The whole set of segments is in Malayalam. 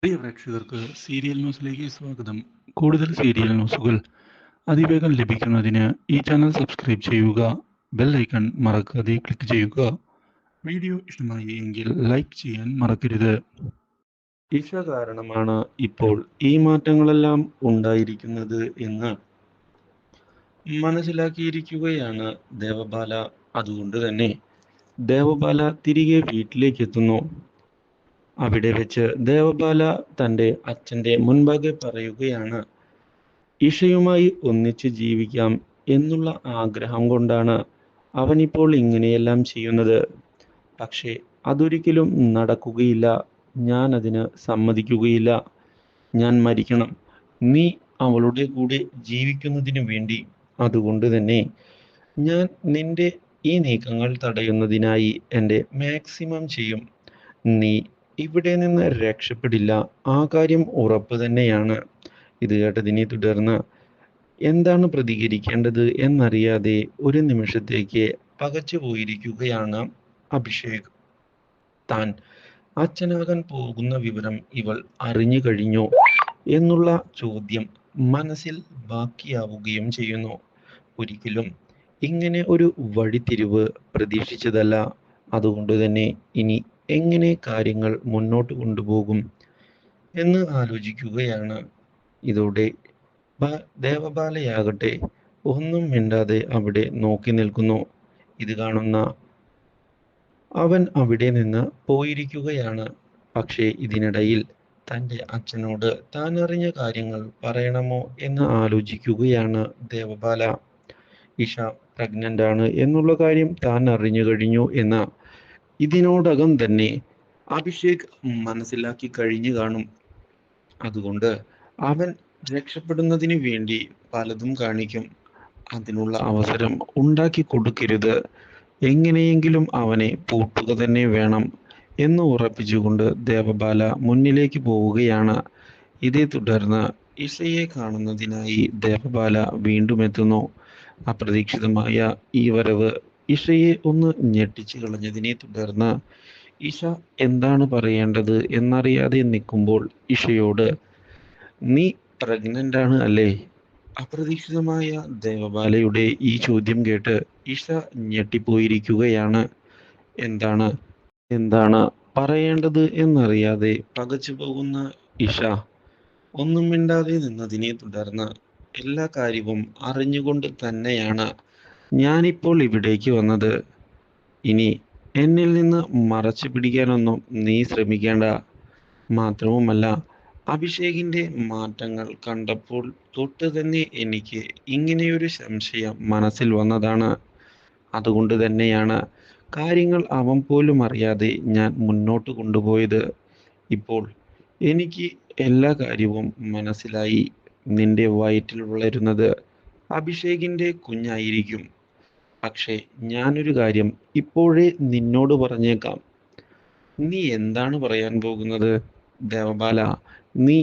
പ്രിയ പ്രേക്ഷകർക്ക് സീരിയൽ ന്യൂസിലേക്ക് സ്വാഗതം. കൂടുതൽ സീരിയൽ ന്യൂസുകൾ അതിവേഗം ലഭിക്കുന്നതിന് ഈ ചാനൽ സബ്സ്ക്രൈബ് ചെയ്യുക. ബെൽ ഐക്കൺ മറക്കാതെ ക്ലിക്ക് ചെയ്യുക. വീഡിയോ ഇഷ്ടമായി എങ്കിൽ ലൈക്ക് ചെയ്യാൻ മറക്കരുത്. ഇഷ കാരണമാണ് ഇപ്പോൾ ഈ മാറ്റങ്ങളെല്ലാം ഉണ്ടായിരിക്കുന്നത് എന്ന് മനസ്സിലാക്കിയിരിക്കുകയാണ് ദേവബാല. അതുകൊണ്ട് തന്നെ ദേവബാല തിരികെ വീട്ടിലേക്ക് എത്തുന്നു. അവിടെ വെച്ച് ദേവബാല തൻ്റെ അച്ഛൻ്റെ മുൻപാകെ പറയുകയാണ്, ഇഷയുമായി ഒന്നിച്ച് ജീവിക്കാം എന്നുള്ള ആഗ്രഹം കൊണ്ടാണ് അവനിപ്പോൾ ഇങ്ങനെയെല്ലാം ചെയ്യുന്നത്. പക്ഷേ അതൊരിക്കലും നടക്കുകയില്ല. ഞാൻ അതിന് സമ്മതിക്കുകയില്ല. ഞാൻ മരിക്കണം, നീ അവളുടെ കൂടെ ജീവിക്കുന്നതിന് വേണ്ടി. അതുകൊണ്ട് തന്നെ ഞാൻ നിന്റെ ഈ നീക്കങ്ങൾ തടയുന്നതിനായി എൻ്റെ മാക്സിമം ചെയ്യും. നീ ഇവിടെ നിന്ന് രക്ഷപ്പെടില്ല, ആ കാര്യം ഉറപ്പ് തന്നെയാണ്. ഇത് കേട്ടതിനെ തുടർന്ന് എന്താണ് പ്രതികരിക്കേണ്ടത് എന്നറിയാതെ ഒരു നിമിഷത്തേക്ക് പകച്ചു പോയിരിക്കുകയാണ് അഭിഷേക്. താൻ അച്ഛനാകാൻ പോകുന്ന വിവരം ഇവൾ അറിഞ്ഞു കഴിഞ്ഞു എന്നുള്ള ചോദ്യം മനസ്സിൽ ബാക്കിയാവുകയും ചെയ്യുന്നു. ഒരിക്കലും ഇങ്ങനെ ഒരു വഴിത്തിരിവ് പ്രതീക്ഷിച്ചതല്ല. അതുകൊണ്ട് തന്നെ ഇനി എങ്ങനെ കാര്യങ്ങൾ മുന്നോട്ട് കൊണ്ടുപോകും എന്ന് ആലോചിക്കുകയാണ്. ഇതോടെ ദേവബാലയാകട്ടെ ഒന്നും മിണ്ടാതെ അവിടെ നോക്കി നിൽക്കുന്നു. ഇത് കാണുന്ന അവൻ അവിടെ നിന്ന് പോയിരിക്കുകയാണ്. പക്ഷേ ഇതിനിടയിൽ തൻ്റെ അച്ഛനോട് താൻ അറിഞ്ഞ കാര്യങ്ങൾ പറയണമോ എന്ന് ആലോചിക്കുകയാണ് ദേവബാല. ഇഷ പ്രഗ്നന്റ് ആണ് എന്നുള്ള കാര്യം താൻ അറിഞ്ഞു കഴിഞ്ഞു എന്ന് ഇതിനോടകം തന്നെ അഭിഷേക് മനസ്സിലാക്കി കഴിഞ്ഞു കാണും. അതുകൊണ്ട് അവൻ രക്ഷപ്പെടുന്നതിന് വേണ്ടി പലതും കാണിക്കും. അതിനുള്ള അവസരം ഉണ്ടാക്കി കൊടുക്കരുത്. എങ്ങനെയെങ്കിലും അവനെ പൂട്ടുക തന്നെ വേണം എന്ന് ഉറപ്പിച്ചുകൊണ്ട് ദേവബാല മുന്നിലേക്ക് പോവുകയാണ്. ഇതേ തുടർന്ന് ഇഷയെ കാണുന്നതിനായി ദേവബാല വീണ്ടും എത്തുന്നു. അപ്രതീക്ഷിതമായ ഈ വരവ് ഇഷയെ ഒന്ന് ഞെട്ടിച്ചു കളഞ്ഞതിനെ തുടർന്ന് ഇഷ എന്താണ് പറയേണ്ടത് എന്നറിയാതെ നിൽക്കുമ്പോൾ ഇഷയോട്, നീ പ്രഗ്നന്റ് ആണ് അല്ലേ? അപ്രതീക്ഷിതമായ ദേവബാലയുടെ ഈ ചോദ്യം കേട്ട് ഇഷ ഞെട്ടിപ്പോയിരിക്കുകയാണ്. എന്താണ് എന്താണ് പറയേണ്ടത് എന്നറിയാതെ പകച്ചു പോകുന്ന ഇഷ ഒന്നും മിണ്ടാതെ നിന്നതിനെ തുടർന്ന്, എല്ലാ കാര്യവും അറിഞ്ഞുകൊണ്ട് തന്നെയാണ് ഞാനിപ്പോൾ ഇവിടേക്ക് വന്നത്. ഇനി എന്നിൽ നിന്ന് മറച്ചു പിടിക്കാനൊന്നും നീ ശ്രമിക്കേണ്ട. മാത്രവുമല്ല, അഭിഷേകിന്റെ മാറ്റങ്ങൾ കണ്ടപ്പോൾ തൊട്ട് തന്നെ എനിക്ക് ഇങ്ങനെയൊരു സംശയം മനസ്സിൽ വന്നതാണ്. അതുകൊണ്ട് തന്നെയാണ് കാര്യങ്ങൾ അവൻ പോലും അറിയാതെ ഞാൻ മുന്നോട്ട് കൊണ്ടുപോയത്. ഇപ്പോൾ എനിക്ക് എല്ലാ കാര്യവും മനസ്സിലായി. നിന്റെ വയറ്റിൽ വളരുന്നത് അഭിഷേകിന്റെ കുഞ്ഞായിരിക്കും. പക്ഷേ ഞാനൊരു കാര്യം ഇപ്പോഴേ നിന്നോട് പറഞ്ഞേക്കാം. നീ എന്താണ് പറയാൻ പോകുന്നത്? ദേവബാല, നീ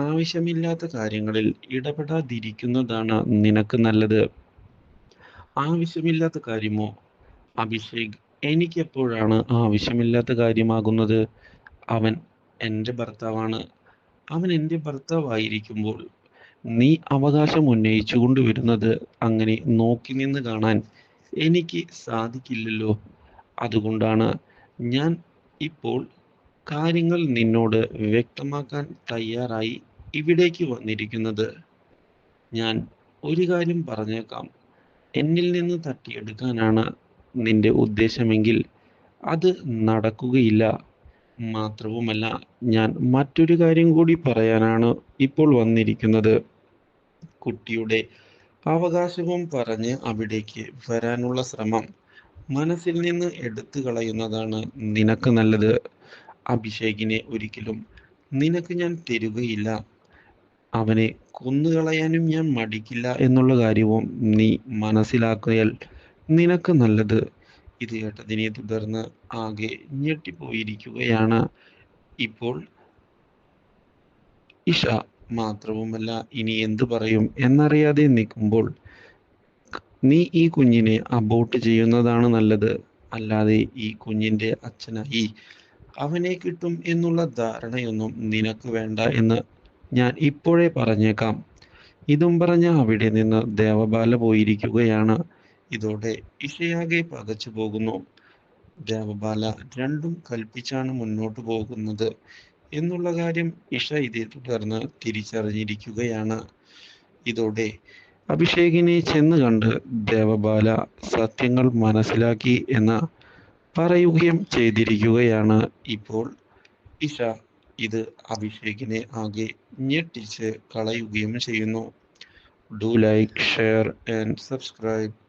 ആവശ്യമില്ലാത്ത കാര്യങ്ങളിൽ ഇടപെടാതിരിക്കുന്നതാണ് നിനക്ക് നല്ലത്. ആവശ്യമില്ലാത്ത കാര്യമോ? അഭിഷേക് എനിക്കെപ്പോഴാണ് ആവശ്യമില്ലാത്ത കാര്യമാകുന്നത്? അവൻ എൻ്റെ ഭർത്താവാണ്. അവൻ എൻ്റെ ഭർത്താവായിരിക്കുമ്പോൾ നീ അവകാശം ഉന്നയിച്ചു കൊണ്ടുവരുന്നത് അങ്ങനെ നോക്കി നിന്ന് കാണാൻ എനിക്ക് സാധിക്കില്ലല്ലോ. അതുകൊണ്ടാണ് ഞാൻ ഇപ്പോൾ കാര്യങ്ങൾ നിന്നോട് വ്യക്തമാക്കാൻ തയ്യാറായി ഇവിടേക്ക് വന്നിരിക്കുന്നത്. ഞാൻ ഒരു കാര്യം പറഞ്ഞേക്കാം. എന്നിൽ നിന്ന് തട്ടിയെടുക്കാനാണ് നിന്റെ ഉദ്ദേശമെങ്കിൽ അത് നടക്കുകയില്ല. മാത്രവുമല്ല, ഞാൻ മറ്റൊരു കാര്യം കൂടി പറയാനാണ് ഇപ്പോൾ വന്നിരിക്കുന്നത്. കുട്ടിയുടെ അവകാശവും പറഞ്ഞ് അവിടേക്ക് വരാനുള്ള ശ്രമം മനസ്സിൽ നിന്ന് എടുത്തു കളയുന്നതാണ് നിനക്ക് നല്ലത്. അഭിഷേകിനെ ഒരിക്കലും നിനക്ക് ഞാൻ തരുകയില്ല. അവനെ കൊന്നുകളയാനും ഞാൻ മടിക്കില്ല എന്നുള്ള കാര്യവും നീ മനസ്സിലാക്കിയാൽ നിനക്ക് നല്ലത്. ഇത് കേട്ടതിനെ തുടർന്ന് ആകെ ഞെട്ടിപ്പോയിരിക്കുകയാണ് ഇപ്പോൾ ഇഷ. മാത്രവുമല്ല, ഇനി എന്തു പറയും എന്നറിയാതെ നിൽക്കുമ്പോൾ, നീ ഈ കുഞ്ഞിനെ അബോർട്ട് ചെയ്യുന്നതാണ് നല്ലത്. അല്ലാതെ ഈ കുഞ്ഞിൻ്റെ അച്ഛനായി അവനെ കിട്ടും എന്നുള്ള ധാരണയൊന്നും നിനക്ക് വേണ്ട എന്ന് ഞാൻ ഇപ്പോഴേ പറഞ്ഞേക്കാം. ഇതും പറഞ്ഞ് അവിടെ നിന്ന് ദേവബാല പോയിരിക്കുകയാണ്. ഇതോടെ ഇഷയാകെ പകച്ചു പോകുന്നു. ദേവബാല രണ്ടും കൽപ്പിച്ചാണ് മുന്നോട്ട് പോകുന്നത് എന്നുള്ള കാര്യം ഇഷ ഇതേ തുടർന്ന് തിരിച്ചറിഞ്ഞിരിക്കുകയാണ്. ഇതോടെ അഭിഷേകിനെ ചെന്ന് കണ്ട് ദേവബാല സത്യങ്ങൾ മനസ്സിലാക്കി എന്ന് പറയുകയും ചെയ്തിരിക്കുകയാണ്. ഇപ്പോൾ ഇഷ ഇത് അഭിഷേകിനെ ആകെ ഞെട്ടിച്ച് കളയുകയും ചെയ്യുന്നു. Do like, share and subscribe.